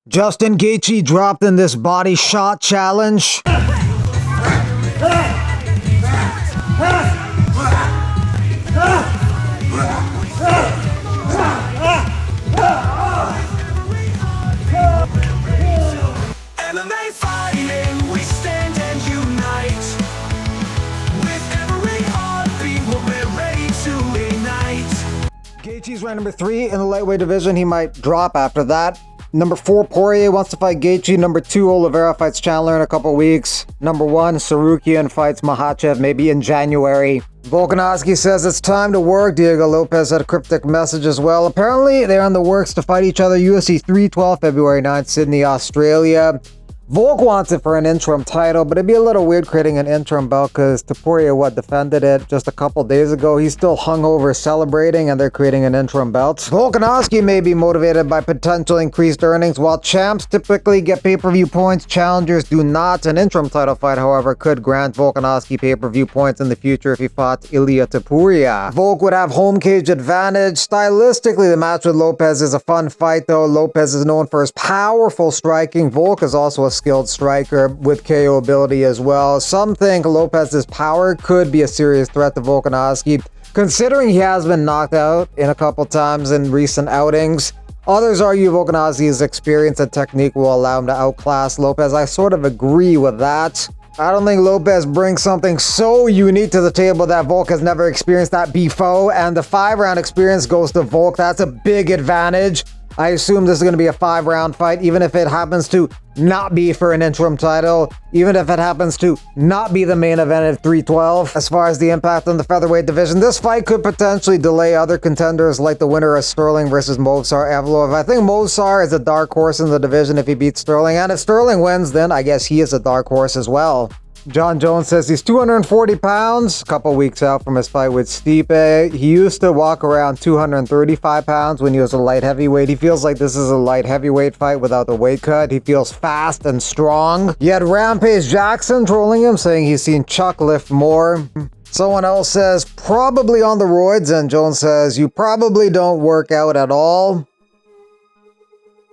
Justin Gaethje dropped in this body shot challenge. MMA fighting, we stand and unite. With every heartbeat, we're ready to ignite. Gaethje's ranked number 3 in the lightweight division. He might drop after that. Number 4, Poirier wants to fight Gaethje. Number 2, Oliveira fights Chandler in a couple weeks. Number 1, Sarukian fights Makhachev maybe in January. Volkanovski says it's time to work. Diego Lopes had a cryptic message as well. Apparently, they're on the works to fight each other. UFC 312, February 9th, Sydney, Australia. Volk wants it for an interim title, but it'd be a little weird creating an interim belt because Poirier defended it just a couple days ago. He's still hungover celebrating and they're creating an interim belt. Volkanovski may be motivated by potential increased earnings. While champs typically get pay-per-view points, challengers do not. An interim title fight, however, could grant Volkanovski pay-per-view points in the future if he fought Ilia Topuria. Volk would have home cage advantage. Stylistically, the match with Lopes is a fun fight though. Lopes is known for his powerful striking. Volk is also a skilled striker with KO ability as well. Some think Lopez's power could be a serious threat to Volkanovski, considering he has been knocked out in a couple times in recent outings. Others argue Volkanovski's experience and technique will allow him to outclass Lopes. I sort of agree with that. I don't think Lopes brings something so unique to the table that Volk has never experienced that before, and the 5-round experience goes to Volk. That's a big advantage. I assume this is going to be a 5-round fight, even if it happens to not be for an interim title, even if it happens to not be the main event at 312. As far as the impact on the featherweight division, this fight could potentially delay other contenders like the winner of Sterling versus Movsar Evloev. I think Movsar is a dark horse in the division if he beats Sterling, and if Sterling wins, then I guess he is a dark horse as well. Jon Jones says he's 240 pounds, a couple weeks out from his fight with Stipe. He used to walk around 235 pounds when he was a light heavyweight. He feels like this is a light heavyweight fight without the weight cut. He feels fast and strong. He had Rampage Jackson trolling him, saying he's seen Chuck lift more. Someone else says probably on the roids, and Jones says you probably don't work out at all.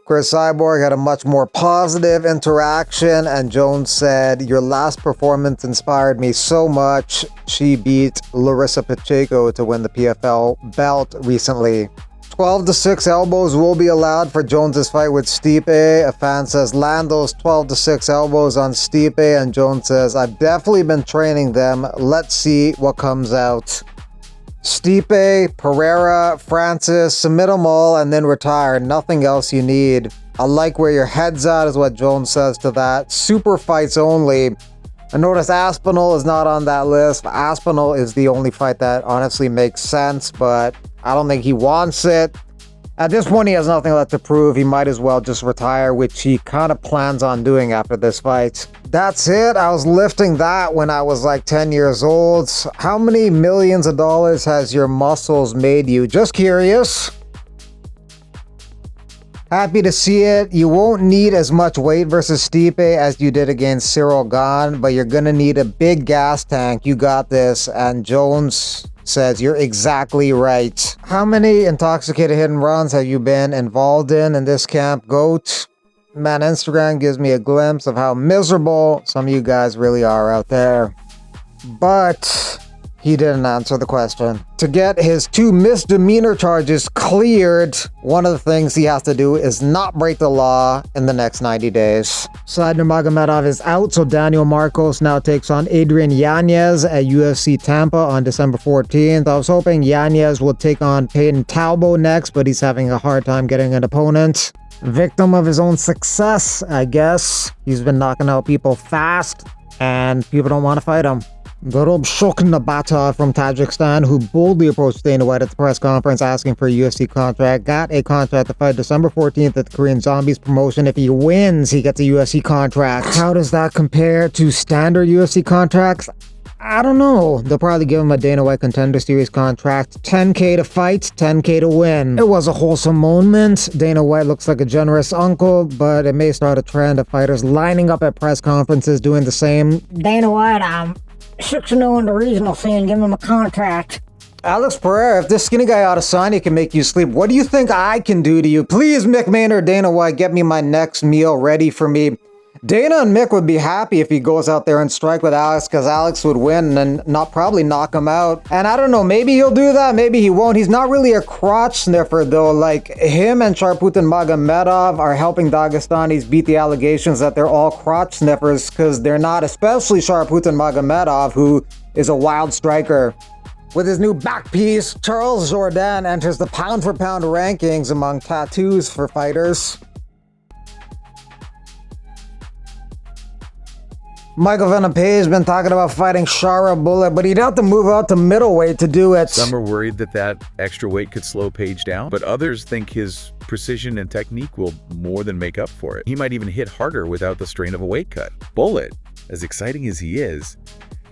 Chris Cyborg had a much more positive interaction, and Jones said, your last performance inspired me so much. She beat Larissa Pacheco to win the PFL belt recently. 12-6 elbows will be allowed for Jones's fight with Stipe. A fan says land those 12-6 elbows on Stipe, and Jones says, I've definitely been training them. Let's see what comes out. Stipe, Pereira, Francis, submit them all and then retire. Nothing else you need. I like where your head's at is what Jones says to that. Super fights only. I notice Aspinall is not on that list. Aspinall is the only fight that honestly makes sense, but I don't think he wants it. At this point, he has nothing left to prove. He might as well just retire, which he kind of plans on doing after this fight. That's it. I was lifting that when I was like 10 years old. How many millions of dollars has your muscles made you? Just curious. Happy to see it. You won't need as much weight versus Stipe as you did against Cyril Gane, but you're going to need a big gas tank. You got this. And Jones says you're exactly right. How many intoxicated hit and runs have you been involved in this camp, GOAT? Man, Instagram gives me a glimpse of how miserable some of you guys really are out there. But he didn't answer the question. To get his 2 misdemeanor charges cleared, one of the things he has to do is not break the law in the next 90 days. Said Nurmagomedov is out, so Daniel Marcos now takes on Adrian Yanez at UFC Tampa on December 14th. I was hoping Yanez would take on Peyton Talbot next, but he's having a hard time getting an opponent. Victim of his own success, I guess. He's been knocking out people fast, and people don't want to fight him. Garob Shoknabata from Tajikistan, who boldly approached Dana White at the press conference asking for a UFC contract, got a contract to fight December 14th at the Korean Zombies promotion. If he wins, he gets a UFC contract. How does that compare to standard UFC contracts? I don't know. They'll probably give him a Dana White Contender Series contract. $10K to fight, $10K to win. It was a wholesome moment. Dana White looks like a generous uncle, but it may start a trend of fighters lining up at press conferences doing the same. Dana White, 6-0 in the regional scene, give him a contract. Alex Pereira, if this skinny guy Adesanya can make you sleep, what do you think I can do to you? Please, Mick Maynard, Dana White, get me my next meal ready for me. Dana and Mick would be happy if he goes out there and strike with Alex, because Alex would win and probably knock him out. And I don't know, maybe he'll do that, maybe he won't. He's not really a crotch sniffer though. Like, him and Sharputin Magomedov are helping Dagestanis beat the allegations that they're all crotch sniffers, because they're not, especially Sharputin Magomedov, who is a wild striker. With his new back piece, Charles Jourdain enters the pound-for-pound rankings among tattoos for fighters. Michael Venom Page has been talking about fighting Shara Bullet, but he'd have to move out to middleweight to do it. Some are worried that extra weight could slow Page down, but others think his precision and technique will more than make up for it. He might even hit harder without the strain of a weight cut. Bullet, as exciting as he is,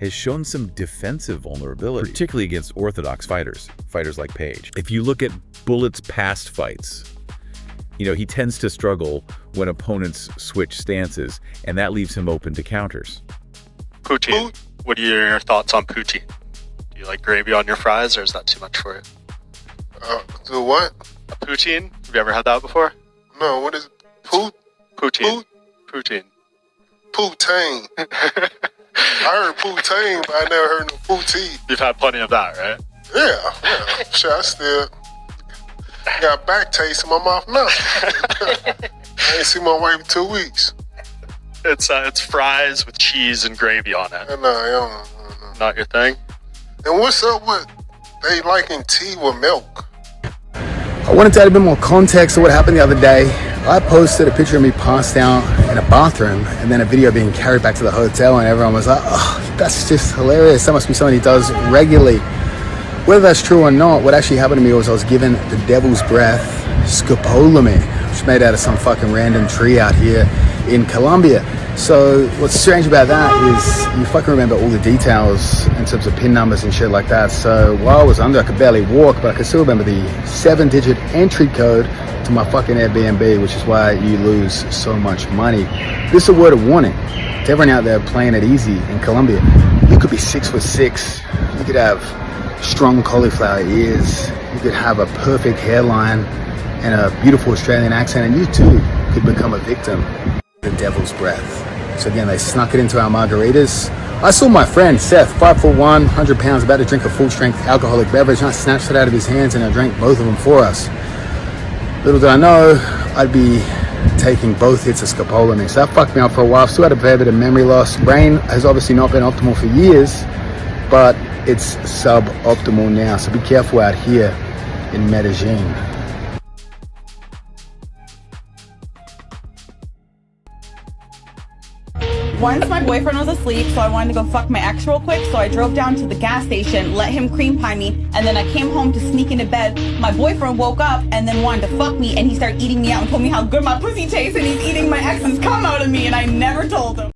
has shown some defensive vulnerability, particularly against orthodox fighters like Page. If you look at Bullet's past fights, you know, he tends to struggle when opponents switch stances, and that leaves him open to counters. Poutine. What are your thoughts on Poutine? Do you like gravy on your fries, or is that too much for you? Do what? A poutine? Have you ever had that before? No, what is it? Poutine. Poutine. Poutine. I heard poutine, but I never heard no poutine. You've had plenty of that, right? Yeah. Shit, I still got back taste in my mouth now. I ain't seen my wife in 2 weeks. It's fries with cheese and gravy on it. No. Not your thing? And what's up with they liking tea with milk? I wanted to add a bit more context to what happened the other day. I posted a picture of me passed out in a bathroom and then a video being carried back to the hotel, and everyone was like, oh, that's just hilarious. That must be something he does regularly. Whether that's true or not, what actually happened to me was I was given the devil's breath scopolamine, which is made out of some fucking random tree out here in Colombia. So what's strange about that is you fucking remember all the details in terms of PIN numbers and shit like that. So while I was under, I could barely walk, but I could still remember the 7-digit entry code to my fucking Airbnb, which is why you lose so much money. This is a word of warning to everyone out there playing it easy in Colombia. You could be 6'6". You could have strong cauliflower ears. You could have a perfect hairline and a beautiful Australian accent, and you too could become a victim of the devil's breath. So again, they snuck it into our margaritas. I saw my friend Seth, 5'1", 100 pounds, about to drink a full-strength alcoholic beverage, and I snatched it out of his hands and I drank both of them for us. Little did I know, I'd be taking both hits of scopolamine. So that fucked me up for a while. I've still had a fair bit of memory loss. Brain has obviously not been optimal for years, but it's suboptimal now. So be careful out here in Medellin. Once my boyfriend was asleep, so I wanted to go fuck my ex real quick, so I drove down to the gas station, let him cream pie me, and then I came home to sneak into bed. My boyfriend woke up and then wanted to fuck me, and he started eating me out and told me how good my pussy tastes, and he's eating my ex's cum out of me, and I never told him.